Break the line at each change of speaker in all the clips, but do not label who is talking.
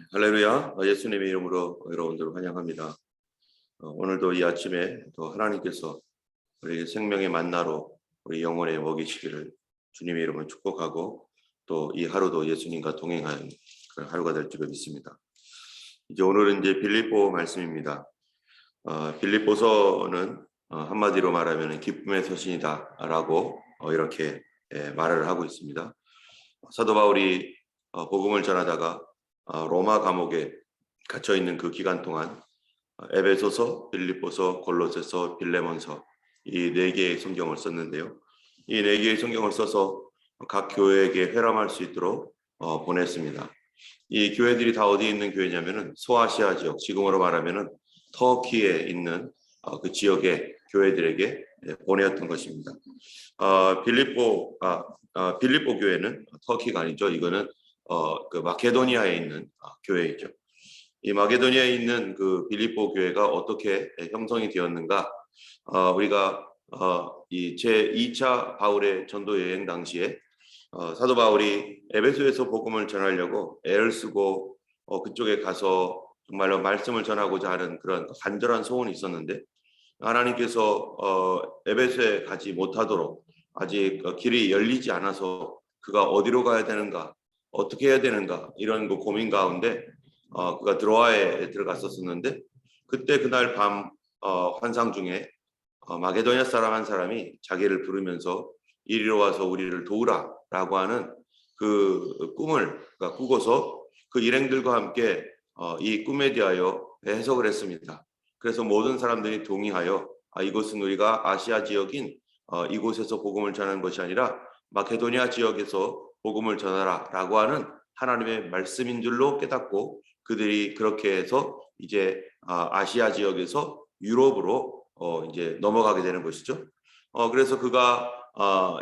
할렐루야. 예수님의 이름으로 여러분들을 환영합니다. 오늘도 이 아침에 또 하나님께서 우리에게 생명의 만나로 우리 영혼에 먹이시기를 주님의 이름으로 축복하고, 또 이 하루도 예수님과 동행하는 그런 하루가 될 줄을 믿습니다. 이제 오늘은 이제 빌립보 말씀입니다. 빌립보서는 한마디로 말하면 기쁨의 서신이다라고 이렇게 말을 하고 있습니다. 사도 바울이 복음을 전하다가 로마 감옥에 갇혀 있는 그 기간 동안 에베소서, 빌립보서, 골로새서, 빌레몬서 이 네 개의 성경을 썼는데요. 이 네 개의 성경을 써서 각 교회에게 회람할 수 있도록 보냈습니다. 이 교회들이 다 어디에 있는 교회냐면은 소아시아 지역, 지금으로 말하면은 터키에 있는 그 지역의 교회들에게 보내었던 것입니다. 빌립보 교회는 터키가 아니죠. 이거는 그 마케도니아에 있는 교회이죠. 이 마케도니아에 있는 그 빌립보 교회가 어떻게 형성이 되었는가? 우리가 이 제 2차 바울의 전도 여행 당시에 사도 바울이 에베소에서 복음을 전하려고 애를 쓰고 그쪽에 가서 정말로 말씀을 전하고자 하는 그런 간절한 소원이 있었는데, 하나님께서 에베소에 가지 못하도록 아직 길이 열리지 않아서 그가 어디로 가야 되는가, 어떻게 해야 되는가, 이런 그 고민 가운데 그가 드로아에 들어갔었는데, 그때 그날 밤 환상 중에 마게도냐 사람 한 사람이 자기를 부르면서 이리로 와서 우리를 도우라라고 하는 그 꿈을 꾸고서 그 일행들과 함께 이 꿈에 대하여 해석을 했습니다. 그래서 모든 사람들이 동의하여 이곳은 우리가 아시아 지역인 이곳에서 복음을 전하는 것이 아니라 마케도니아 지역에서 복음을 전하라라고 하는 하나님의 말씀인 줄로 깨닫고, 그들이 그렇게 해서 이제 아시아 지역에서 유럽으로 이제 넘어가게 되는 것이죠. 그래서 그가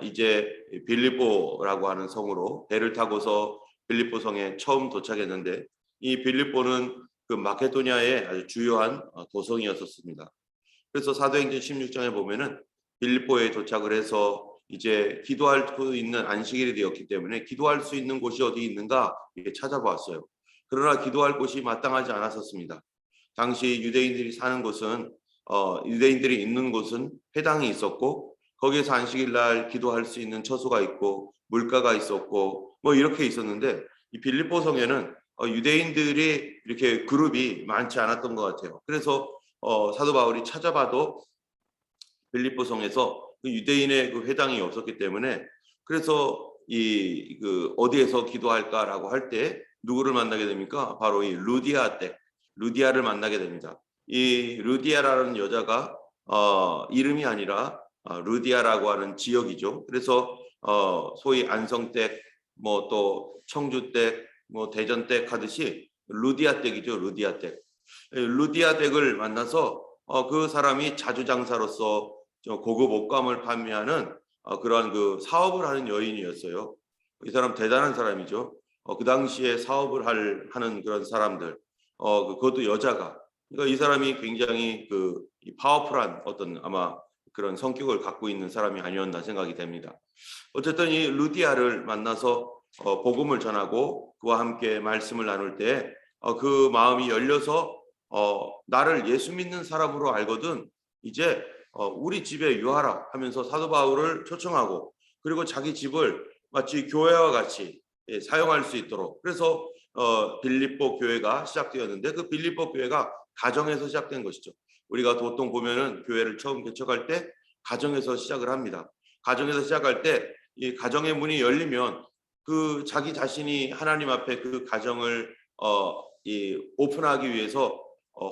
이제 빌립보라고 하는 성으로 배를 타고서 빌립보 성에 처음 도착했는데, 이 빌립보는 그 마케도니아의 아주 주요한 도성이었었습니다. 그래서 사도행전 16장에 보면은 빌립보에 도착을 해서 이제 기도할 수 있는 안식일이 되었기 때문에 기도할 수 있는 곳이 어디 있는가 이렇게 찾아보았어요. 그러나 기도할 곳이 마땅하지 않았었습니다. 당시 유대인들이 사는 곳은 유대인들이 있는 곳은 회당이 있었고, 거기에서 안식일 날 기도할 수 있는 처소가 있고 물가가 있었고 뭐 이렇게 있었는데, 이 빌립보 성에는 유대인들이 이렇게 그룹이 많지 않았던 것 같아요. 그래서 사도 바울이 찾아봐도 빌립보 성에서 그 유대인의 그 회당이 없었기 때문에, 그래서 그 어디에서 기도할까라고 할 때 누구를 만나게 됩니까? 바로 이 루디아를 만나게 됩니다. 이 루디아라는 여자가 이름이 아니라 루디아라고 하는 지역이죠. 그래서 소위 안성댁, 뭐 또 청주댁, 뭐 대전댁 하듯이 루디아댁이죠. 루디아댁. 루디아댁을 만나서 그 사람이 자주장사로서 고급 옷감을 판매하는 그러한 그 사업을 하는 여인이었어요. 이 사람 대단한 사람이죠. 그 당시에 사업을 하는 그런 사람들, 그것도 여자가. 그러니까 이 사람이 굉장히 그 파워풀한 어떤 아마 그런 성격을 갖고 있는 사람이 아니었나 생각이 됩니다. 어쨌든 이 루디아를 만나서 복음을 전하고 그와 함께 말씀을 나눌 때 그 마음이 열려서 나를 예수 믿는 사람으로 알거든 이제 우리 집에 유하라 하면서 사도 바울을 초청하고, 그리고 자기 집을 마치 교회와 같이 사용할 수 있도록, 그래서 빌립보 교회가 시작되었는데, 그 빌립보 교회가 가정에서 시작된 것이죠. 우리가 보통 보면은 교회를 처음 개척할 때 가정에서 시작을 합니다. 가정에서 시작할 때 이 가정의 문이 열리면 그 자기 자신이 하나님 앞에 그 가정을 오픈하기 위해서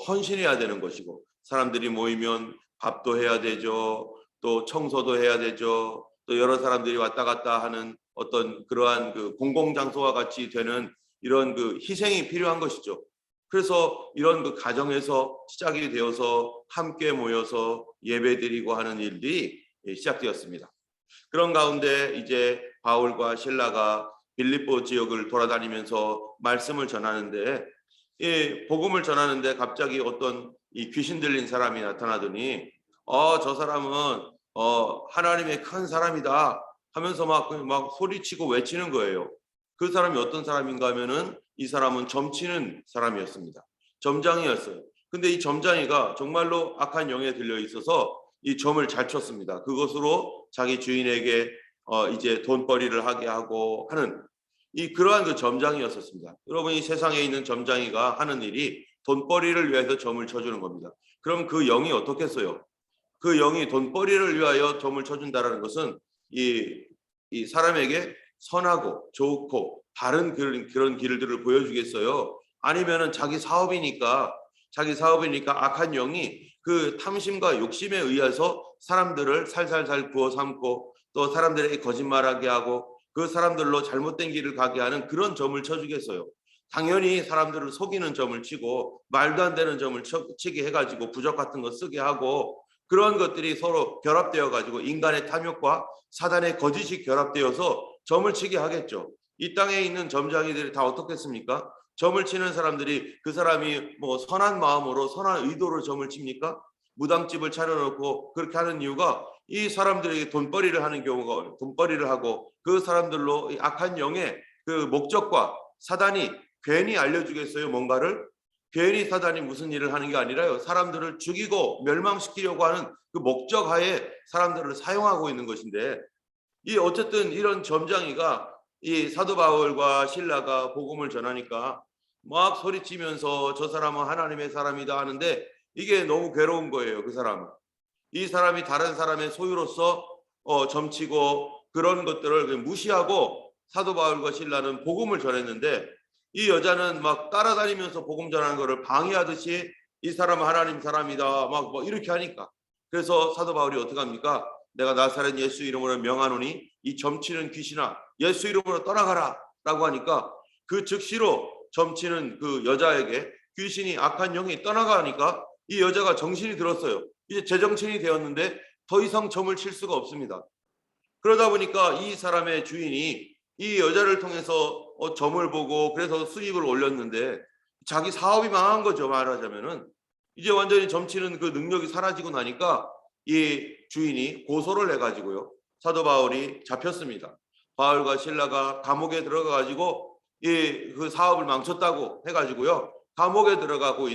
헌신해야 되는 것이고, 사람들이 모이면 밥도 해야 되죠. 또 청소도 해야 되죠. 또 여러 사람들이 왔다 갔다 하는 어떤 그러한 그 공공장소와 같이 되는 이런 그 희생이 필요한 것이죠. 그래서 이런 그 가정에서 시작이 되어서 함께 모여서 예배드리고 하는 일들이 시작되었습니다. 그런 가운데 이제 바울과 실라가 빌립보 지역을 돌아다니면서 말씀을 전하는데, 이 복음을 전하는데 갑자기 어떤 이 귀신 들린 사람이 나타나더니 저 사람은 하나님의 큰 사람이다 하면서 막 소리치고 외치는 거예요. 그 사람이 어떤 사람인가 하면은 이 사람은 점치는 사람이었습니다. 점장이었어요. 근데 이 점장이가 정말로 악한 영에 들려 있어서 이 점을 잘 쳤습니다. 그것으로 자기 주인에게 이제 돈벌이를 하게 하고 하는 그러한 그 점장이었었습니다. 여러분, 이 세상에 있는 점장이가 하는 일이 돈벌이를 위해서 점을 쳐주는 겁니다. 그럼 그 영이 어떻겠어요? 그 영이 돈벌이를 위하여 점을 쳐준다라는 것은 이 사람에게 선하고 좋고 바른 그런 길들을 보여주겠어요? 아니면은 자기 사업이니까 악한 영이 그 탐심과 욕심에 의해서 사람들을 살살살 구워 삼고 또 사람들에게 거짓말하게 하고 그 사람들로 잘못된 길을 가게 하는 그런 점을 쳐주겠어요? 당연히 사람들을 속이는 점을 치고 말도 안 되는 점을 치게 해가지고 부적 같은 거 쓰게 하고 그런 것들이 서로 결합되어 가지고 인간의 탐욕과 사단의 거짓이 결합되어서 점을 치게 하겠죠. 이 땅에 있는 점장이들이 다 어떻겠습니까? 점을 치는 사람들이 그 사람이 뭐 선한 마음으로 선한 의도로 점을 칩니까? 무당집을 차려놓고 그렇게 하는 이유가 이 사람들에게 돈벌이를 하는 경우가 돈벌이를 하고 그 사람들로 이 악한 영의 그 목적과 사단이 괜히 알려주겠어요, 뭔가를? 괜히 사단이 무슨 일을 하는 게 아니라요, 사람들을 죽이고 멸망시키려고 하는 그 목적하에 사람들을 사용하고 있는 것인데, 어쨌든 이런 점장이가 이 사도 바울과 실라가 복음을 전하니까 막 소리치면서 저 사람은 하나님의 사람이다 하는데 이게 너무 괴로운 거예요. 그 사람은 이 사람이 다른 사람의 소유로서 점치고 그런 것들을 무시하고 사도 바울과 실라는 복음을 전했는데 이 여자는 막 따라다니면서 복음 전하는 것을 방해하듯이 이 사람은 하나님 사람이다 막 뭐 이렇게 하니까, 그래서 사도 바울이 어떻게 합니까? 내가 나사렛 예수 이름으로 명하노니 이 점치는 귀신아 예수 이름으로 떠나가라 라고 하니까 그 즉시로 점치는 그 여자에게 귀신이 악한 영이 떠나가니까 이 여자가 정신이 들었어요. 이제 제정신이 되었는데 더 이상 점을 칠 수가 없습니다. 그러다 보니까 이 사람의 주인이 이 여자를 통해서 점을 보고 그래서 수입을 올렸는데 자기 사업이 망한 거죠. 말하자면은 이제 완전히 점치는 그 능력이 사라지고 나니까 이 주인이 고소를 해가지고요, 사도 바울이 잡혔습니다. 바울과 실라가 감옥에 들어가 가지고 그 사업을 망쳤다고 해가지고요 감옥에 들어가고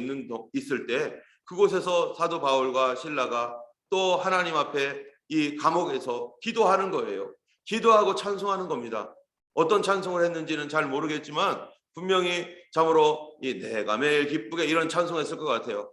있을 때 그곳에서 사도 바울과 실라가 또 하나님 앞에 이 감옥에서 기도하는 거예요. 기도하고 찬송하는 겁니다. 어떤 찬송을 했는지는 잘 모르겠지만 분명히 참으로 내가 매일 기쁘게 이런 찬송했을 것 같아요.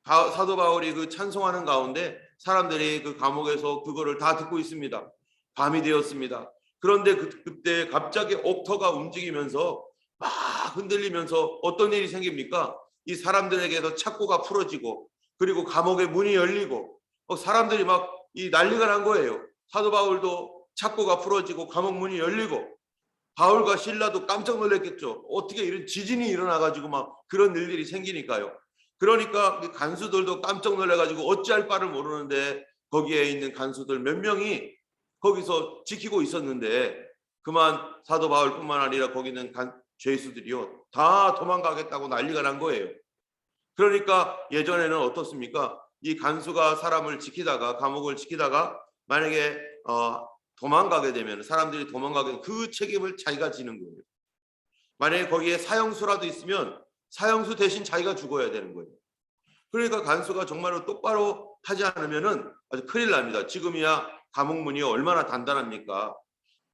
사도 바울이 그 찬송하는 가운데 사람들이 그 감옥에서 그거를 다 듣고 있습니다. 밤이 되었습니다. 그런데 그때 갑자기 옥터가 움직이면서 막 흔들리면서 어떤 일이 생깁니까? 이 사람들에게서 착고가 풀어지고 그리고 감옥의 문이 열리고 사람들이 막 난리가 난 거예요. 사도 바울도 착고가 풀어지고 감옥 문이 열리고 바울과 실라도 깜짝 놀랐겠죠. 어떻게 이런 지진이 일어나가지고 막 그런 일들이 생기니까요. 그러니까 간수들도 깜짝 놀라가지고 어찌할 바를 모르는데 거기에 있는 간수들 몇 명이 거기서 지키고 있었는데 그만 사도 바울뿐만 아니라 거기 있는 죄수들이요 다 도망가겠다고 난리가 난 거예요. 그러니까 예전에는 어떻습니까? 이 간수가 사람을 지키다가 감옥을 지키다가 만약에 도망가게 되면 사람들이 도망가게 되면 그 책임을 자기가 지는 거예요. 만약에 거기에 사형수라도 있으면 사형수 대신 자기가 죽어야 되는 거예요. 그러니까 간수가 정말로 똑바로 하지 않으면은 아주 큰일 납니다. 지금이야 감옥문이 얼마나 단단합니까?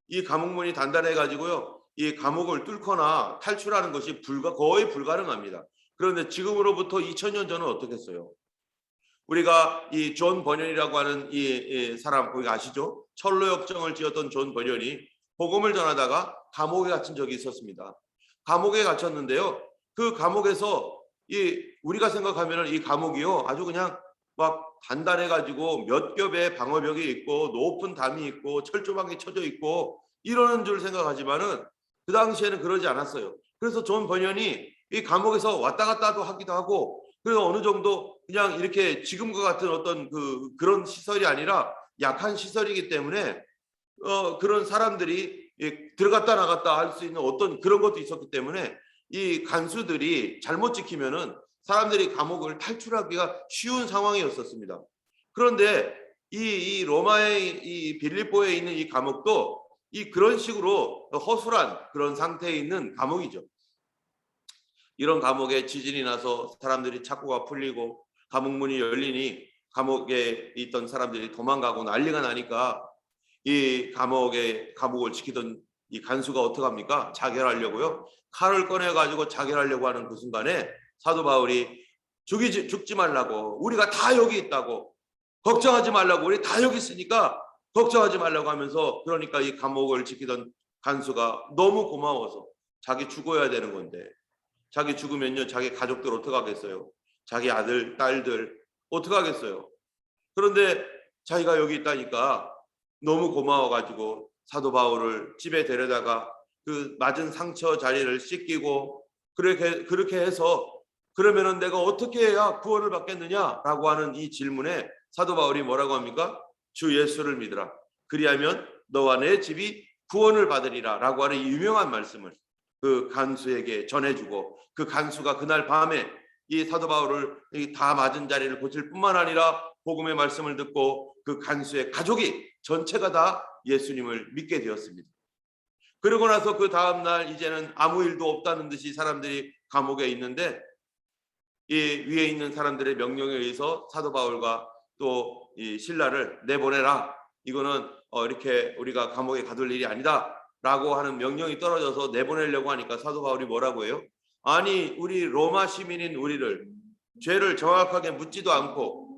이 감옥문이 단단해 가지고요 이 감옥을 뚫거나 탈출하는 것이 거의 불가능합니다. 그런데 지금으로부터 2000년 전은 어떻겠어요? 우리가 이 존 버년이라고 하는 이 사람 거기 아시죠? 철로 역정을 지었던 존 버년이 복음을 전하다가 감옥에 갇힌 적이 있었습니다. 감옥에 갇혔는데요. 그 감옥에서 우리가 생각하면은 이 감옥이요 아주 그냥 막 단단해 가지고 몇 겹의 방어벽이 있고 높은 담이 있고 철조망이 쳐져 있고 이러는 줄 생각하지만은 그 당시에는 그러지 않았어요. 그래서 존 버년이 이 감옥에서 왔다 갔다도 하기도 하고 그래서 어느 정도 그냥 이렇게 지금과 같은 어떤 그런 시설이 아니라 약한 시설이기 때문에 그런 사람들이 들어갔다 나갔다 할 수 있는 어떤 그런 것도 있었기 때문에 이 간수들이 잘못 지키면은 사람들이 감옥을 탈출하기가 쉬운 상황이었었습니다. 그런데 이 로마의 이 빌립보에 있는 이 감옥도 그런 식으로 허술한 그런 상태에 있는 감옥이죠. 이런 감옥에 지진이 나서 사람들이 착고가 풀리고 감옥 문이 열리니 감옥에 있던 사람들이 도망가고 난리가 나니까 이 감옥을 지키던 이 간수가 어떡합니까? 자결하려고요. 칼을 꺼내 가지고 자결하려고 하는 그 순간에 사도 바울이 죽지 말라고, 우리가 다 여기 있다고, 걱정하지 말라고, 우리 다 여기 있으니까 걱정하지 말라고 하면서, 그러니까 이 감옥을 지키던 간수가 너무 고마워서, 자기 죽어야 되는 건데 자기 죽으면요 자기 가족들 어떡하겠어요? 자기 아들 딸들 어떡하겠어요? 그런데 자기가 여기 있다니까 너무 고마워가지고 사도 바울을 집에 데려다가 그 맞은 상처 자리를 씻기고, 그렇게 해서 그러면은 내가 어떻게 해야 구원을 받겠느냐라고 하는 이 질문에 사도 바울이 뭐라고 합니까? 주 예수를 믿으라. 그리하면 너와 내 집이 구원을 받으리라 라고 하는 이 유명한 말씀을 그 간수에게 전해주고, 그 간수가 그날 밤에 이 사도 바울을 다 맞은 자리를 고칠 뿐만 아니라 복음의 말씀을 듣고 그 간수의 가족이 전체가 다 예수님을 믿게 되었습니다. 그러고 나서 그 다음날 이제는 아무 일도 없다는 듯이 사람들이 감옥에 있는데, 이 위에 있는 사람들의 명령에 의해서 사도 바울과 또 이 신라를 내보내라. 이거는 이렇게 우리가 감옥에 가둘 일이 아니다 라고 하는 명령이 떨어져서 내보내려고 하니까 사도 바울이 뭐라고 해요? 아니, 우리 로마 시민인 우리를 죄를 정확하게 묻지도 않고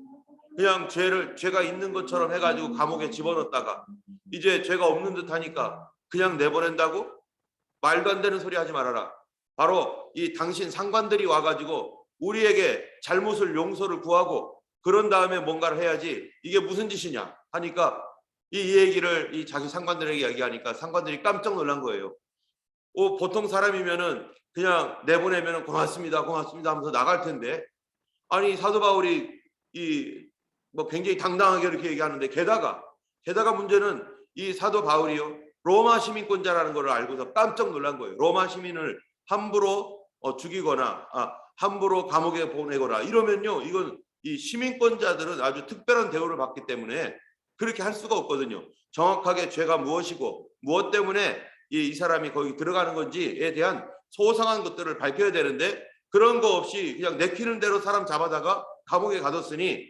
그냥 죄가 있는 것처럼 해가지고 감옥에 집어넣었다가 이제 죄가 없는 듯 하니까 그냥 내보낸다고? 말도 안 되는 소리 하지 말아라. 바로 이 당신 상관들이 와가지고 우리에게 잘못을 용서를 구하고 그런 다음에 뭔가를 해야지, 이게 무슨 짓이냐 하니까 이 얘기를 이 자기 상관들에게 이야기하니까 상관들이 깜짝 놀란 거예요. 보통 사람이면은 그냥 내보내면은 고맙습니다 하면서 나갈 텐데, 아니 사도 바울이 굉장히 당당하게 이렇게 얘기하는데, 게다가 문제는 이 사도 바울이요 로마 시민권자라는 걸 알고서 깜짝 놀란 거예요. 로마 시민을 함부로 죽이거나 함부로 감옥에 보내거나 이러면요, 이건 이 시민권자들은 아주 특별한 대우를 받기 때문에 그렇게 할 수가 없거든요. 정확하게 죄가 무엇이고 무엇 때문에 이 사람이 거기 들어가는 건지에 대한 소상한 것들을 밝혀야 되는데, 그런 거 없이 그냥 내키는 대로 사람 잡아다가 감옥에 가뒀으니,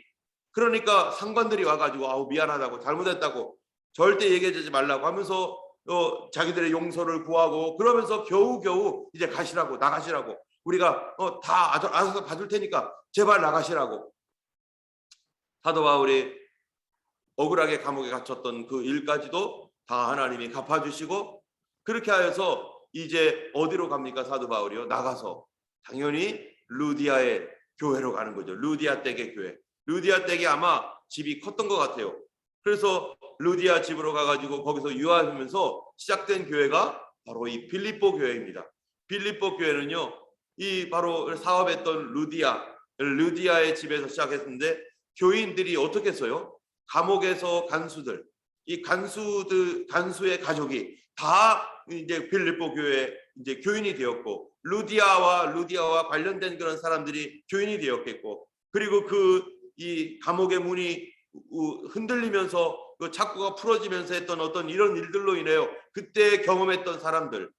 그러니까 상관들이 와가지고 아우 미안하다고, 잘못했다고 절대 얘기하지 말라고 하면서 자기들의 용서를 구하고, 그러면서 겨우겨우 이제 가시라고, 나가시라고, 우리가 다 알아서 봐줄 테니까 제발 나가시라고. 사도 바울이 억울하게 감옥에 갇혔던 그 일까지도 다 하나님이 갚아주시고, 그렇게 하여서 이제 어디로 갑니까? 사도 바울이요 나가서 당연히 루디아의 교회로 가는 거죠. 루디아 댁의 교회. 루디아 댁이 아마 집이 컸던 것 같아요. 그래서 루디아 집으로 가가지고 거기서 유학하면서 시작된 교회가 바로 이 빌립보 교회입니다. 빌립보 교회는요, 이 바로 사업했던 루디아의 집에서 시작했는데, 교인들이 어떻게 했어요? 감옥에서 간수들, 이 간수의 가족이 다 이제 빌립보 교회 이제 교인이 되었고, 루디아와 관련된 그런 사람들이 교인이 되었겠고, 그리고 이 감옥의 문이 흔들리면서 그 착고가 풀어지면서 했던 어떤 이런 일들로 인해요 그때 경험했던 사람들,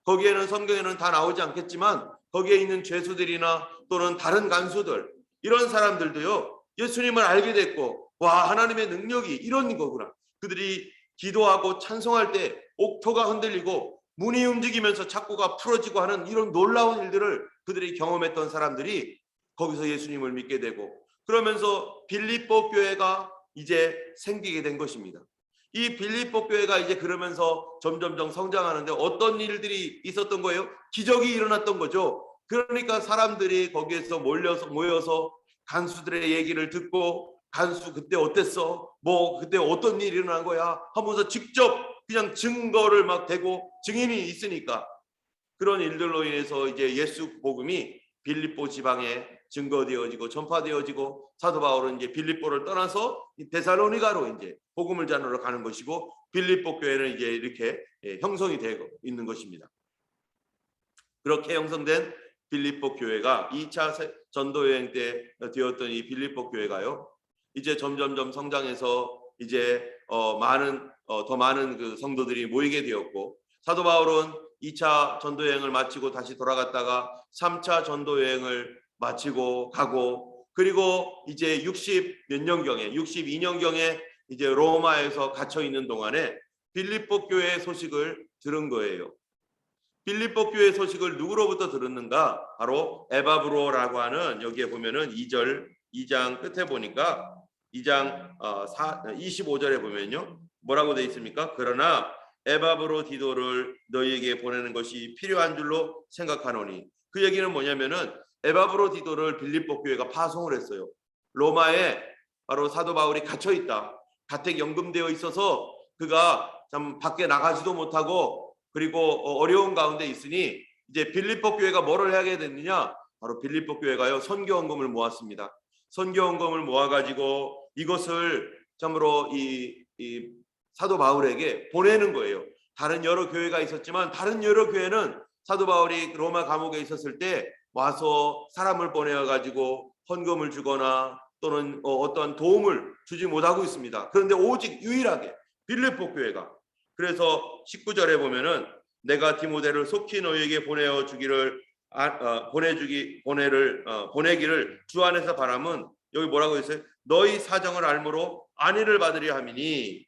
거기에는 성경에는 다 나오지 않겠지만 거기에 있는 죄수들이나 또는 다른 간수들, 이런 사람들도요 예수님을 알게 됐고, 와 하나님의 능력이 이런 거구나. 그들이 기도하고 찬송할 때 옥토가 흔들리고 문이 움직이면서 착고가 풀어지고 하는 이런 놀라운 일들을 그들이 경험했던 사람들이 거기서 예수님을 믿게 되고, 그러면서 빌립보 교회가 이제 생기게 된 것입니다. 이 빌립보 교회가 이제 그러면서 점점점 성장하는데 어떤 일들이 있었던 거예요? 기적이 일어났던 거죠. 그러니까 사람들이 거기에서 모여서 간수들의 얘기를 듣고, 간수 그때 어땠어? 뭐 그때 어떤 일이 일어난 거야? 하면서 직접 그냥 증거를 막 대고, 증인이 있으니까 그런 일들로 인해서 이제 예수 복음이 빌립보 지방에 증거되어지고 전파되어지고, 사도 바울은 이제 빌립보를 떠나서 데살로니가로 이제 복음을 전하러 가는 것이고, 빌립보 교회는 이제 이렇게 형성이 되고 있는 것입니다. 그렇게 형성된 빌립보 교회가 2차 전도 여행 때 되었던 이 빌립보 교회가요 이제 점점점 성장해서 이제 많은 더 많은 그 성도들이 모이게 되었고, 사도 바울은 2차 전도 여행을 마치고 다시 돌아갔다가 3차 전도 여행을 마치고 가고, 그리고 이제 60 몇 년경에 62년경에 이제 로마에서 갇혀 있는 동안에 빌립보 교회의 소식을 들은 거예요. 빌립보 교회 소식을 누구로부터 들었는가? 바로 에바브로라고 하는, 여기에 보면은 2장 끝에 보니까 2장 25절에 보면요, 뭐라고 되어 있습니까? 그러나 에바브로 디도를 너희에게 보내는 것이 필요한 줄로 생각하노니. 그 얘기는 뭐냐면은 에바브로 디도를 빌립보 교회가 파송을 했어요. 로마에 바로 사도 바울이 갇혀 있다, 가택 연금되어 있어서 그가 참 밖에 나가지도 못하고 그리고 어려운 가운데 있으니 이제 빌립보 교회가 뭐를 하게 됐느냐? 바로 빌립보 교회가요, 선교헌금을 모았습니다. 선교헌금을 모아가지고 이것을 참으로 이 사도 바울에게 보내는 거예요. 다른 여러 교회가 있었지만 다른 여러 교회는 사도 바울이 로마 감옥에 있었을 때 와서 사람을 보내어가지고 헌금을 주거나 또는 어떤 도움을 주지 못하고 있습니다. 그런데 오직 유일하게 빌립보 교회가, 그래서 19절에 보면은 내가 디모데를 속히 너희에게 보내어 주기를 보내기를 주 안에서 바람은, 여기 뭐라고 했어요? 너희 사정을 알므로 안위를 받으려 함이니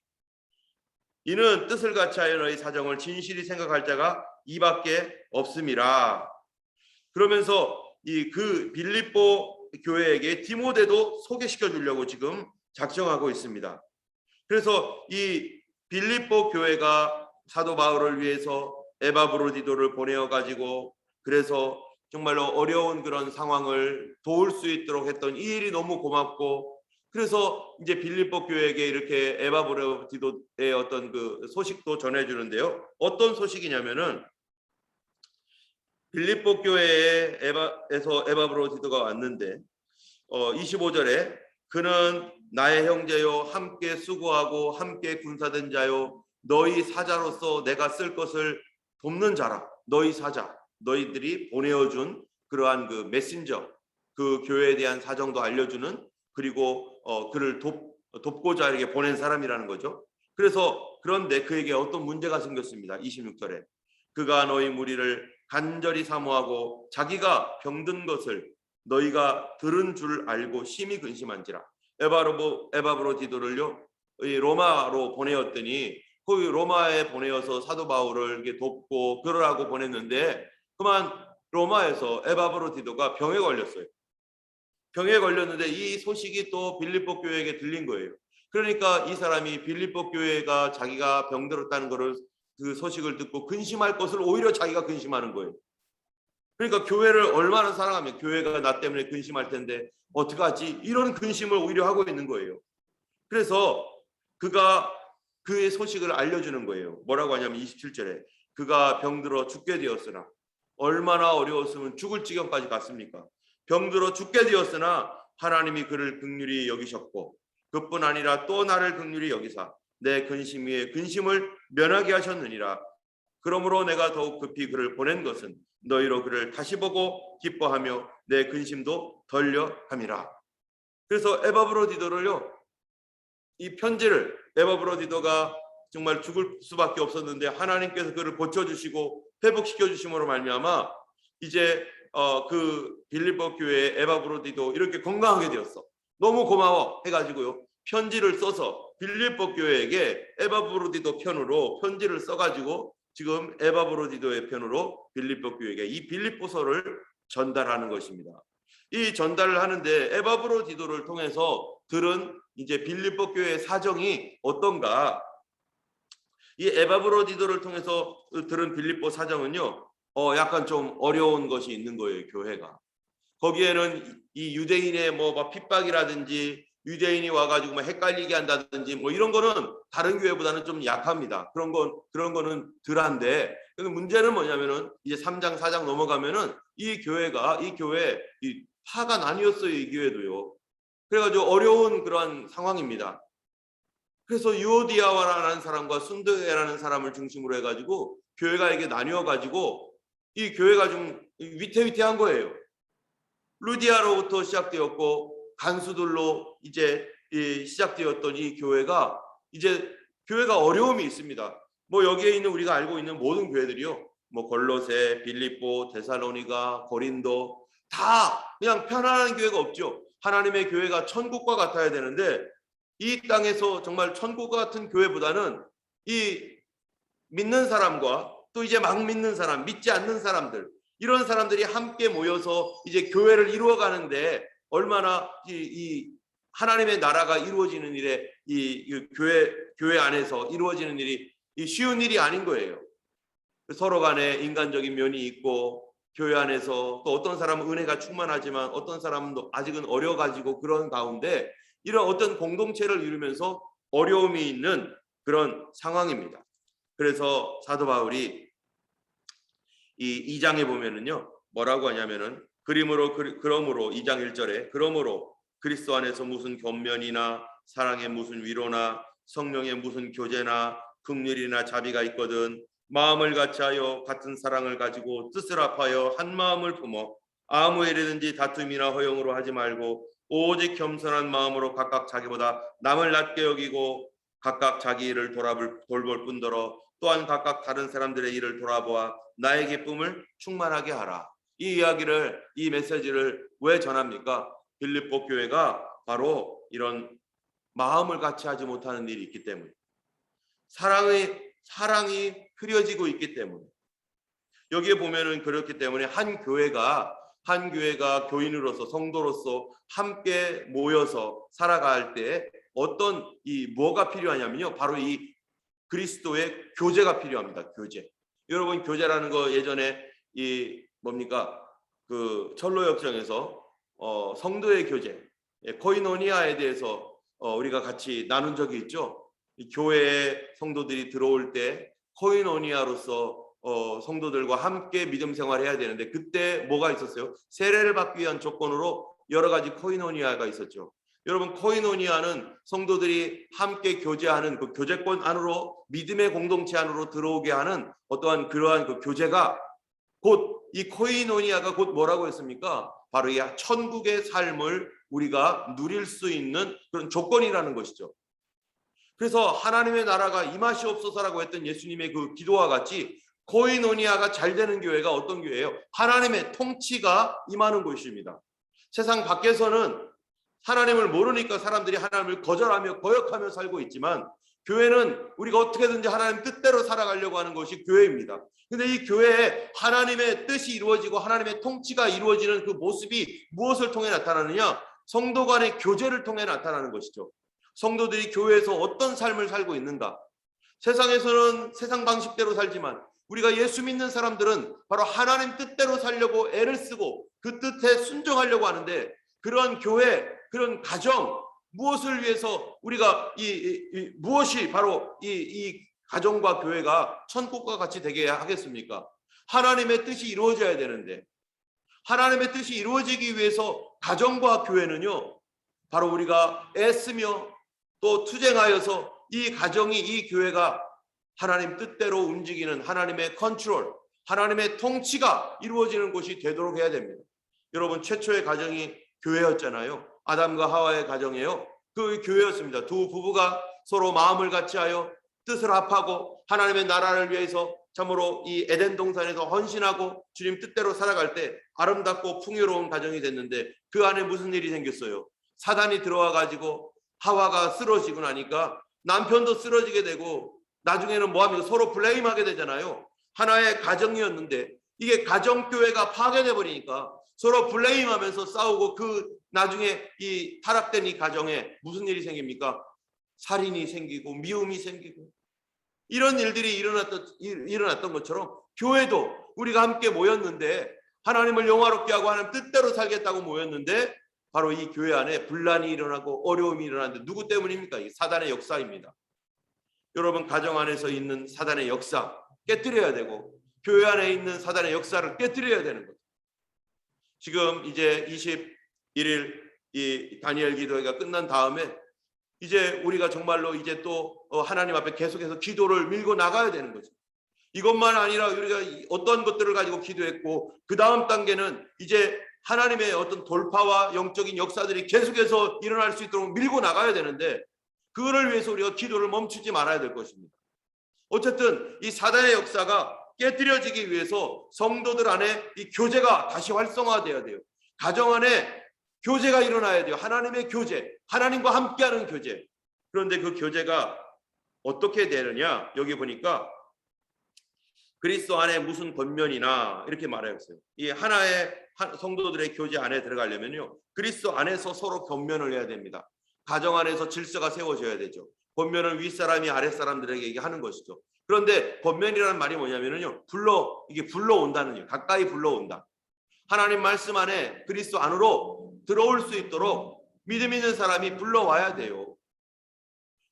이는 뜻을 같이하여 너희 사정을 진실히 생각할 자가 이밖에 없음이라. 그러면서 그 빌립보 교회에게 디모데도 소개시켜 주려고 지금 작정하고 있습니다. 그래서 이 빌립보 교회가 사도 바울을 위해서 에바브로디도를 보내어 가지고, 그래서 정말로 어려운 그런 상황을 도울 수 있도록 했던 이 일이 너무 고맙고, 그래서 이제 빌립보 교회에게 이렇게 에바브로디도의 어떤 그 소식도 전해주는데요. 어떤 소식이냐면은 빌립보 교회에 에서 에바브로디도가 왔는데 25절에 그는 나의 형제요 함께 수고하고 함께 군사된 자요 너희 사자로서 내가 쓸 것을 돕는 자라. 너희 사자, 너희들이 보내어준 그러한 그 메신저, 그 교회에 대한 사정도 알려주는, 그리고 그를 돕고자 이렇게 보낸 사람이라는 거죠. 그래서 그런데 그에게 어떤 문제가 생겼습니다. 26절에 그가 너희 무리를 간절히 사모하고 자기가 병든 것을 너희가 들은 줄 알고 심히 근심한지라. 에바브로디도를요 로마로 보내었더니, 거기 로마에 보내어서 사도 바울을 이렇게 돕고 그러라고 보냈는데, 그만 로마에서 에바브로디도가 병에 걸렸어요. 병에 걸렸는데 이 소식이 또 빌립보 교회에게 들린 거예요. 그러니까 이 사람이 빌립보 교회가 자기가 병들었다는 거를, 그 소식을 듣고 근심할 것을 오히려 자기가 근심하는 거예요. 그러니까 교회를 얼마나 사랑하면 교회가 나 때문에 근심할 텐데 어떡하지? 이런 근심을 오히려 하고 있는 거예요. 그래서 그가 그의 소식을 알려주는 거예요. 뭐라고 하냐면 27절에 그가 병들어 죽게 되었으나, 얼마나 어려웠으면 죽을 지경까지 갔습니까? 병들어 죽게 되었으나 하나님이 그를 긍휼히 여기셨고 그뿐 아니라 또 나를 긍휼히 여기사 내 근심 위에 근심을 면하게 하셨느니라. 그러므로 내가 더욱 급히 그를 보낸 것은 너희로 그를 다시 보고 기뻐하며 내 근심도 덜려 함이라. 그래서 에바브로디도를요, 이 편지를, 에바브로디도가 정말 죽을 수밖에 없었는데 하나님께서 그를 고쳐주시고 회복시켜 주심으로 말미암아 이제 그 빌립보 교회의 에바브로디도 이렇게 건강하게 되었어. 너무 고마워 해가지고요 편지를 써서 빌립보 교회에게 에바브로디도 편으로 편지를 써가지고 지금 에바브로디도의 편으로 빌립보 교회에게 이 빌립보서를 전달하는 것입니다. 이 전달을 하는데 에바브로디도를 통해서 들은 이제 빌립보 교회의 사정이 어떤가? 이 에바브로디도를 통해서 들은 빌립보 사정은요, 약간 좀 어려운 것이 있는 거예요. 교회가 거기에는 이 유대인의 뭐 핍박이라든지 유대인이 와가지고 뭐 헷갈리게 한다든지 뭐 이런 거는 다른 교회보다는 좀 약합니다. 그런 거는 덜한데, 문제는 뭐냐면은 이제 3장 4장 넘어가면은 이 교회 이 파가 나뉘었어요. 이 교회도요. 그래가지고 어려운 그런 상황입니다. 그래서 유오디아와라는 사람과 순드에라는 사람을 중심으로 해가지고 교회가 이게 나뉘어가지고 이 교회가 좀 위태위태한 거예요. 루디아로부터 시작되었고 간수들로 이제 시작되었던 이 교회가 이제 교회가 어려움이 있습니다. 뭐 여기에 있는 우리가 알고 있는 모든 교회들이요, 뭐 골로새, 빌립보, 데살로니가, 고린도 다 그냥 편안한 교회가 없죠. 하나님의 교회가 천국과 같아야 되는데 이 땅에서 정말 천국과 같은 교회보다는 이 믿는 사람과 또 이제 막 믿는 사람, 믿지 않는 사람들, 이런 사람들이 함께 모여서 이제 교회를 이루어가는데 얼마나 이 하나님의 나라가 이루어지는 일에 이 교회 안에서 이루어지는 일이 이 쉬운 일이 아닌 거예요. 서로 간에 인간적인 면이 있고 교회 안에서 또 어떤 사람은 은혜가 충만하지만 어떤 사람은 아직은 어려가지고 그런 가운데 이런 어떤 공동체를 이루면서 어려움이 있는 그런 상황입니다. 그래서 사도 바울이 이 2장에 보면은요 뭐라고 하냐면은 그러므로 2장 1절에 그러므로 그리스도 안에서 무슨 권면이나 사랑의 무슨 위로나 성령의 무슨 교제나 긍휼이나 자비가 있거든 마음을 같이하여 같은 사랑을 가지고 뜻을 합하여 한 마음을 품어 아무 일이든지 다툼이나 허용으로 하지 말고 오직 겸손한 마음으로 각각 자기보다 남을 낮게 여기고 각각 자기 일을 돌볼 뿐더러 또한 각각 다른 사람들의 일을 돌아보아 나의 기쁨을 충만하게 하라. 이 이야기를, 이 메시지를 왜 전합니까? 빌립보 교회가 바로 이런 마음을 같이 하지 못하는 일이 있기 때문에, 사랑이 흐려지고 있기 때문에, 여기에 보면은 그렇기 때문에 한 교회가 교인으로서 성도로서 함께 모여서 살아갈 때 어떤 뭐가 필요하냐면요, 바로 이 그리스도의 교제가 필요합니다. 교제. 여러분 교제라는 거 예전에 그 철로 역정에서 성도의 교제, 코이노니아에 대해서 우리가 같이 나눈 적이 있죠. 이 교회에 성도들이 들어올 때 코이노니아로서 성도들과 함께 믿음 생활해야 되는데 그때 뭐가 있었어요? 세례를 받기 위한 조건으로 여러 가지 코이노니아가 있었죠. 여러분 코이노니아는 성도들이 함께 교제하는 그 교제권 안으로, 믿음의 공동체 안으로 들어오게 하는 어떠한 그러한 그 교제가 곧 이 코이노니아가 곧 뭐라고 했습니까? 바로 이 천국의 삶을 우리가 누릴 수 있는 그런 조건이라는 것이죠. 그래서 하나님의 나라가 임하시옵소서라고 했던 예수님의 그 기도와 같이 코이노니아가 잘 되는 교회가 어떤 교회예요? 하나님의 통치가 임하는 곳입니다. 세상 밖에서는 하나님을 모르니까 사람들이 하나님을 거절하며 거역하며 살고 있지만 교회는 우리가 어떻게든지 하나님 뜻대로 살아가려고 하는 것이 교회입니다. 근데 이 교회에 하나님의 뜻이 이루어지고 하나님의 통치가 이루어지는 그 모습이 무엇을 통해 나타나느냐? 성도 간의 교제를 통해 나타나는 것이죠. 성도들이 교회에서 어떤 삶을 살고 있는가? 세상에서는 세상 방식대로 살지만 우리가 예수 믿는 사람들은 바로 하나님 뜻대로 살려고 애를 쓰고 그 뜻에 순종하려고 하는데, 그런 교회, 그런 가정, 무엇을 위해서 우리가 무엇이 바로 이 가정과 교회가 천국과 같이 되게 하겠습니까? 하나님의 뜻이 이루어져야 되는데, 하나님의 뜻이 이루어지기 위해서 가정과 교회는요 바로 우리가 애쓰며 또 투쟁하여서 이 가정이, 이 교회가 하나님 뜻대로 움직이는 하나님의 컨트롤, 하나님의 통치가 이루어지는 곳이 되도록 해야 됩니다. 여러분 최초의 가정이 교회였잖아요. 아담과 하와의 가정이에요. 그 교회였습니다. 두 부부가 서로 마음을 같이하여 뜻을 합하고 하나님의 나라를 위해서 참으로 이 에덴 동산에서 헌신하고 주님 뜻대로 살아갈 때 아름답고 풍요로운 가정이 됐는데 그 안에 무슨 일이 생겼어요? 사단이 들어와 가지고 하와가 쓰러지고 나니까 남편도 쓰러지게 되고 나중에는 뭐합니까? 서로 블레임하게 되잖아요. 하나의 가정이었는데 이게 가정교회가 파괴돼 버리니까 서로 블레임하면서 싸우고 그 나중에 이 타락된 이 가정에 무슨 일이 생깁니까? 살인이 생기고 미움이 생기고 이런 일들이 일어났던 것처럼 교회도 우리가 함께 모였는데 하나님을 영화롭게 하고 하나님 뜻대로 살겠다고 모였는데 바로 이 교회 안에 분란이 일어나고 어려움이 일어나는데 누구 때문입니까? 이 사단의 역사입니다. 여러분 가정 안에서 있는 사단의 역사 깨뜨려야 되고 교회 안에 있는 사단의 역사를 깨뜨려야 되는 거죠. 지금 이제 21일 이 다니엘 기도회가 끝난 다음에 이제 우리가 정말로 이제 또 하나님 앞에 계속해서 기도를 밀고 나가야 되는 거죠. 이것만 아니라 우리가 어떤 것들을 가지고 기도했고 그 다음 단계는 이제 하나님의 어떤 돌파와 영적인 역사들이 계속해서 일어날 수 있도록 밀고 나가야 되는데 그거를 위해서 우리가 기도를 멈추지 말아야 될 것입니다. 어쨌든 이 사단의 역사가 깨뜨려지기 위해서 성도들 안에 이 교제가 다시 활성화되어야 돼요. 가정 안에 교제가 일어나야 돼요. 하나님의 교제, 하나님과 함께하는 교제. 그런데 그 교제가 어떻게 되느냐? 여기 보니까 그리스도 안에 무슨 권면이나 이렇게 말하였어요. 이 하나의 성도들의 교제 안에 들어가려면요, 그리스도 안에서 서로 권면을 해야 됩니다. 가정 안에서 질서가 세워져야 되죠. 권면을 윗사람이 아랫사람들에게 하는 것이죠. 그런데 권면이라는 말이 뭐냐면요, 이게 불러온다는 요, 가까이 불러온다. 하나님 말씀 안에 그리스도 안으로 들어올 수 있도록 믿음 있는 사람이 불러와야 돼요.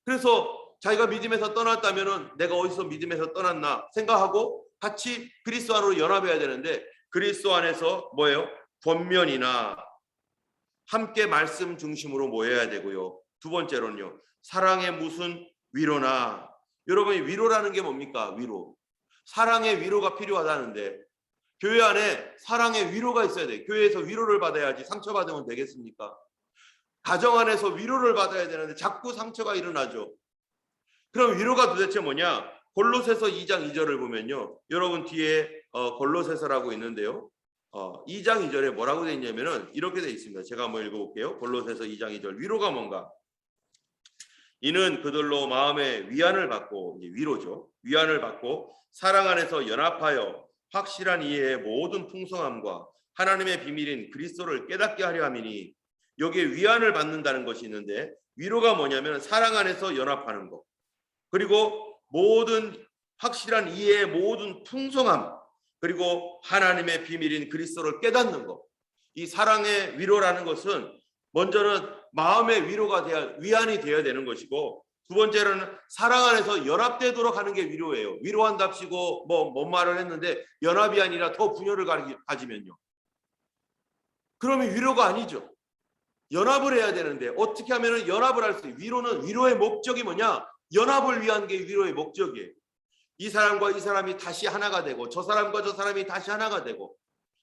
그래서 자기가 믿음에서 떠났다면은 내가 어디서 믿음에서 떠났나 생각하고 같이 그리스도 안으로 연합해야 되는데, 그리스도 안에서 뭐예요? 권면이나 함께 말씀 중심으로 모여야 되고요. 두 번째로는요, 사랑의 무슨 위로나. 여러분이 위로라는 게 뭡니까? 위로. 사랑의 위로가 필요하다는데 교회 안에 사랑의 위로가 있어야 돼요. 교회에서 위로를 받아야지 상처받으면 되겠습니까? 가정 안에서 위로를 받아야 되는데 자꾸 상처가 일어나죠. 그럼 위로가 도대체 뭐냐? 골로새서 2장 2절을 보면요, 여러분 뒤에 골로새서라고 있는데요, 2장 2절에 뭐라고 되어 있냐면은 이렇게 되어 있습니다. 제가 한번 읽어볼게요. 골로새서 2장 2절. 위로가 뭔가? 이는 그들로 마음의 위안을 받고, 위로죠. 위안을 받고 사랑 안에서 연합하여 확실한 이해의 모든 풍성함과 하나님의 비밀인 그리스도를 깨닫게 하려 함이니. 여기에 위안을 받는다는 것이 있는데, 위로가 뭐냐면 사랑 안에서 연합하는 것, 그리고 모든 확실한 이해의 모든 풍성함, 그리고 하나님의 비밀인 그리스도를 깨닫는 것. 이 사랑의 위로라는 것은 먼저는 마음의 위로가 돼야, 위안이 되어야 되는 것이고, 두 번째로는 사랑 안에서 연합되도록 하는 게 위로예요. 위로한답시고 뭔 말을 했는데 연합이 아니라 더 분열을 가지면요, 그러면 위로가 아니죠. 연합을 해야 되는데 어떻게 하면 연합을 할 수 있어요? 위로는, 위로의 목적이 뭐냐? 연합을 위한 게 위로의 목적이에요. 이 사람과 이 사람이 다시 하나가 되고 저 사람과 저 사람이 다시 하나가 되고,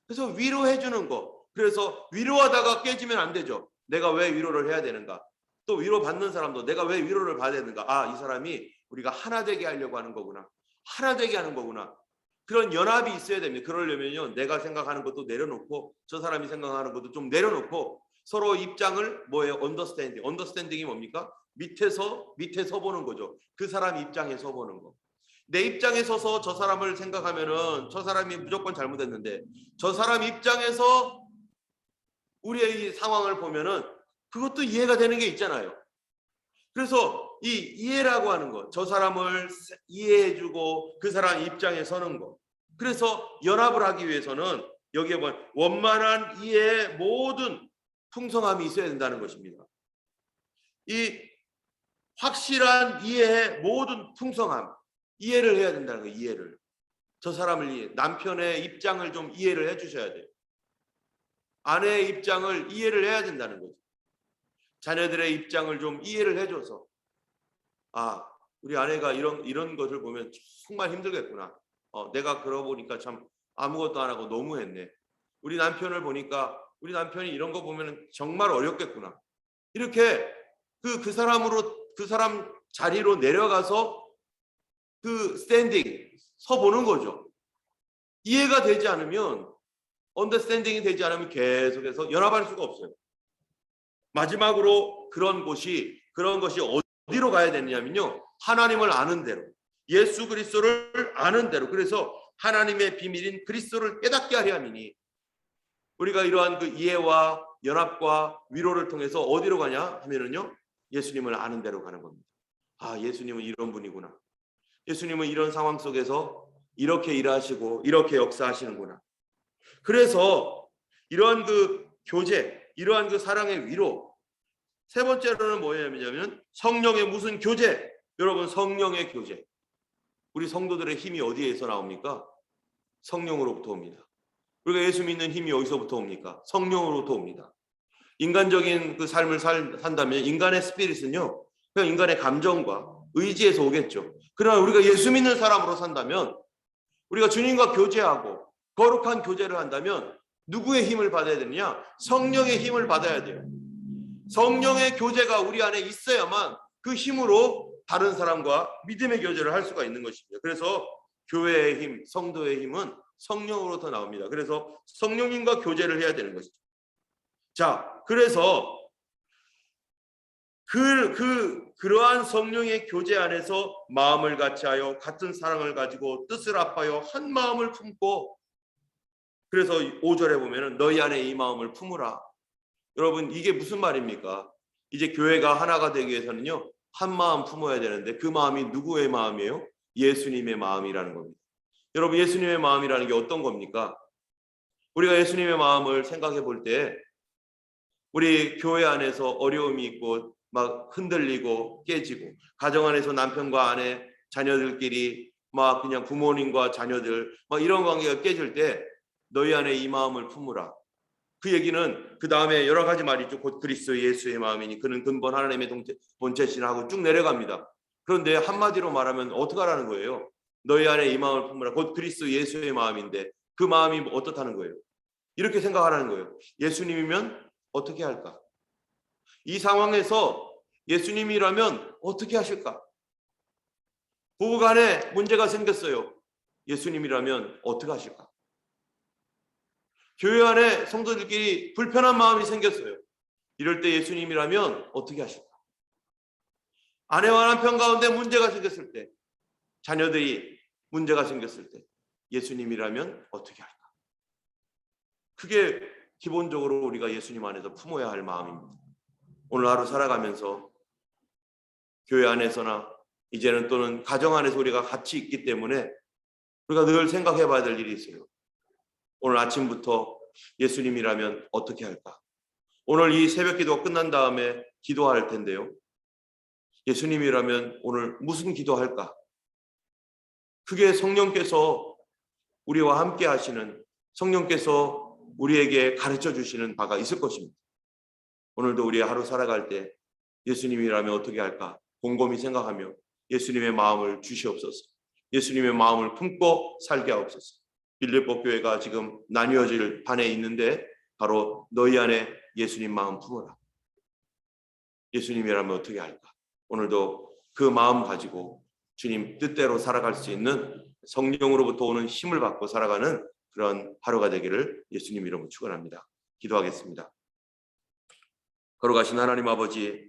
그래서 위로해 주는 거. 그래서 위로하다가 깨지면 안 되죠. 내가 왜 위로를 해야 되는가? 또 위로받는 사람도 내가 왜 위로를 받아야 되는가? 아, 이 사람이 우리가 하나 되게 하려고 하는 거구나. 하나 되게 하는 거구나. 그런 연합이 있어야 됩니다. 그러려면요, 내가 생각하는 것도 내려놓고 저 사람이 생각하는 것도 좀 내려놓고 서로 입장을 뭐예요? 언더스탠딩. 언더스탠딩이 뭡니까? 밑에 서 보는 거죠. 그 사람 입장에 서 보는 거. 내 입장에 서서 저 사람을 생각하면은 저 사람이 무조건 잘못했는데, 저 사람 입장에서 우리의 이 상황을 보면은 그것도 이해가 되는 게 있잖아요. 그래서 이 이해라고 하는 것, 저 사람을 이해해주고 그 사람 입장에 서는 것. 그래서 연합을 하기 위해서는 여기에 원만한 이해의 모든 풍성함이 있어야 된다는 것입니다. 이 확실한 이해의 모든 풍성함, 이해를 해야 된다는 거예요. 이해를. 저 사람을 이해, 남편의 입장을 좀 이해를 해주셔야 돼요. 아내의 입장을 이해를 해야 된다는 거죠. 자녀들의 입장을 좀 이해를 해줘서, 아, 우리 아내가 이런 것을 보면 정말 힘들겠구나. 내가 그러고 보니까 참 아무것도 안 하고 너무했네. 우리 남편을 보니까 우리 남편이 이런 거 보면 정말 어렵겠구나. 이렇게 그 사람 자리로 내려가서 그 스탠딩 서 보는 거죠. 이해가 되지 않으면, 언더스탠딩이 되지 않으면 계속해서 연합할 수가 없어요. 마지막으로 그런 것이 어디로 가야 되느냐면요, 하나님을 아는 대로, 예수 그리스도를 아는 대로. 그래서 하나님의 비밀인 그리스도를 깨닫게 하려 함이니. 우리가 이러한 그 이해와 연합과 위로를 통해서 어디로 가냐 하면은요, 예수님을 아는 대로 가는 겁니다. 아, 예수님은 이런 분이구나. 예수님은 이런 상황 속에서 이렇게 일하시고 이렇게 역사하시는구나. 그래서 이러한 그 교제, 이러한 그 사랑의 위로. 세 번째로는 뭐냐면 성령의 무슨 교제. 여러분, 성령의 교제. 우리 성도들의 힘이 어디에서 나옵니까? 성령으로부터 옵니다. 우리가 예수 믿는 힘이 어디서부터 옵니까? 성령으로부터 옵니다. 인간적인 그 삶을 산다면 인간의 스피릿은요, 그냥 인간의 감정과 의지에서 오겠죠. 그러나 우리가 예수 믿는 사람으로 산다면, 우리가 주님과 교제하고 거룩한 교제를 한다면 누구의 힘을 받아야 되느냐? 성령의 힘을 받아야 돼요. 성령의 교제가 우리 안에 있어야만 그 힘으로 다른 사람과 믿음의 교제를 할 수가 있는 것입니다. 그래서 교회의 힘, 성도의 힘은 성령으로부터 나옵니다. 그래서 성령님과 교제를 해야 되는 것이죠. 자, 그래서 그러한 성령의 교제 안에서 마음을 같이하여 같은 사랑을 가지고 뜻을 합하여 한 마음을 품고, 그래서 5절에 보면은 너희 안에 이 마음을 품으라. 여러분, 이게 무슨 말입니까? 이제 교회가 하나가 되기 위해서는요, 한 마음 품어야 되는데 그 마음이 누구의 마음이에요? 예수님의 마음이라는 겁니다. 여러분, 예수님의 마음이라는 게 어떤 겁니까? 우리가 예수님의 마음을 생각해 볼 때 우리 교회 안에서 어려움이 있고 막 흔들리고 깨지고, 가정 안에서 남편과 아내, 자녀들끼리 막 그냥 부모님과 자녀들 막 이런 관계가 깨질 때 너희 안에 이 마음을 품으라. 그 얘기는 그 다음에 여러 가지 말이 있죠. 곧 그리스도 예수의 마음이니 그는 근본 하나님의 본체시나 하고 쭉 내려갑니다. 그런데 한마디로 말하면 어떻게 하라는 거예요? 너희 안에 이 마음을 품으라. 곧 그리스도 예수의 마음인데 그 마음이 어떻다는 거예요? 이렇게 생각하라는 거예요. 예수님이면 어떻게 할까? 이 상황에서 예수님이라면 어떻게 하실까? 부부간에 문제가 생겼어요. 예수님이라면 어떻게 하실까? 교회 안에 성도들끼리 불편한 마음이 생겼어요. 이럴 때 예수님이라면 어떻게 하실까? 아내와 남편 가운데 문제가 생겼을 때, 자녀들이 문제가 생겼을 때 예수님이라면 어떻게 할까? 그게 기본적으로 우리가 예수님 안에서 품어야 할 마음입니다. 오늘 하루 살아가면서 교회 안에서나 이제는 또는 가정 안에서 우리가 같이 있기 때문에 우리가 늘 생각해 봐야 될 일이 있어요. 오늘 아침부터 예수님이라면 어떻게 할까? 오늘 이 새벽 기도가 끝난 다음에 기도할 텐데요. 예수님이라면 오늘 무슨 기도할까? 그게 성령께서 우리와 함께 하시는, 성령께서 우리에게 가르쳐 주시는 바가 있을 것입니다. 오늘도 우리 하루 살아갈 때 예수님이라면 어떻게 할까? 곰곰이 생각하며 예수님의 마음을 주시옵소서. 예수님의 마음을 품고 살게 하옵소서. 빌립보 교회가 지금 나뉘어질 판에 있는데 바로 너희 안에 예수님 마음 품어라. 예수님이라면 어떻게 할까? 오늘도 그 마음 가지고 주님 뜻대로 살아갈 수 있는 성령으로부터 오는 힘을 받고 살아가는 그런 하루가 되기를 예수님 이름으로 축원합니다. 기도하겠습니다. 걸어가신 하나님 아버지,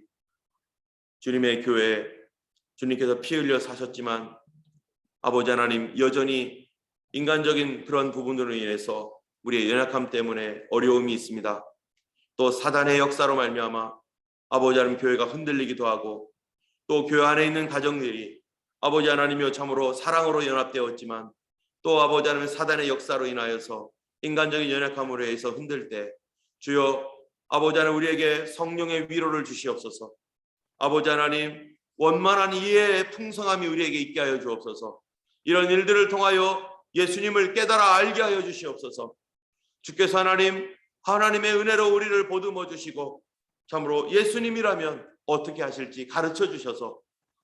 주님의 교회, 주님께서 피 흘려 사셨지만 아버지 하나님, 여전히 인간적인 그런 부분으로 인해서 우리의 연약함 때문에 어려움이 있습니다. 또 사단의 역사로 말미암아 아버지 하나님 교회가 흔들리기도 하고, 또 교회 안에 있는 가정들이 아버지 하나님이여 참으로 사랑으로 연합되었지만 또 아버지 하나님 사단의 역사로 인하여서 인간적인 연약함으로 해서 흔들 때 주여 아버지 하나님 우리에게 성령의 위로를 주시옵소서. 아버지 하나님 원만한 이해의 풍성함이 우리에게 있게 하여 주옵소서. 이런 일들을 통하여 예수님을 깨달아 알게 하여 주시옵소서. 주께서 하나님의 은혜로 우리를 보듬어 주시고 참으로 예수님이라면 어떻게 하실지 가르쳐 주셔서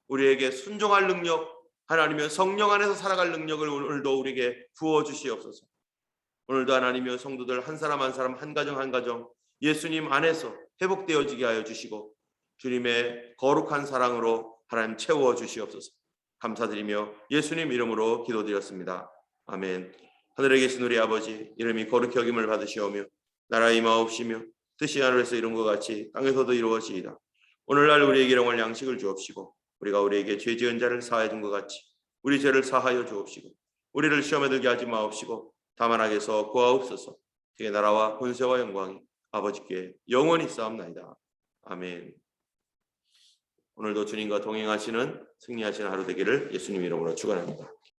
우리에게 순종할 능력, 하나님의 성령 안에서 살아갈 능력을 오늘도 우리에게 부어 주시옵소서. 오늘도 하나님의 성도들 한 사람 한 사람, 한 가정 한 가정 예수님 안에서 회복되어지게 하여 주시고 주님의 거룩한 사랑으로 하나님 채워 주시옵소서. 감사드리며 예수님 이름으로 기도드렸습니다. 아멘. 하늘에 계신 우리 아버지, 이름이 거룩히 여김을 받으시오며 나라의 임하옵시며 뜻이 하늘에서 이룬 것 같이 땅에서도 이루어지이다. 오늘날 우리에게 일용할 양식을 주옵시고 우리가 우리에게 죄 지은 자를 사하여 준 것 같이 우리 죄를 사하여 주옵시고 우리를 시험에 들게 하지 마옵시고 다만 악에서 구하옵소서. 그의 나라와 권세와 영광이 아버지께 영원히 쌓옵나이다. 아멘. 오늘도 주님과 동행하시는 승리하시는 하루 되기를 예수님 이름으로 축원합니다.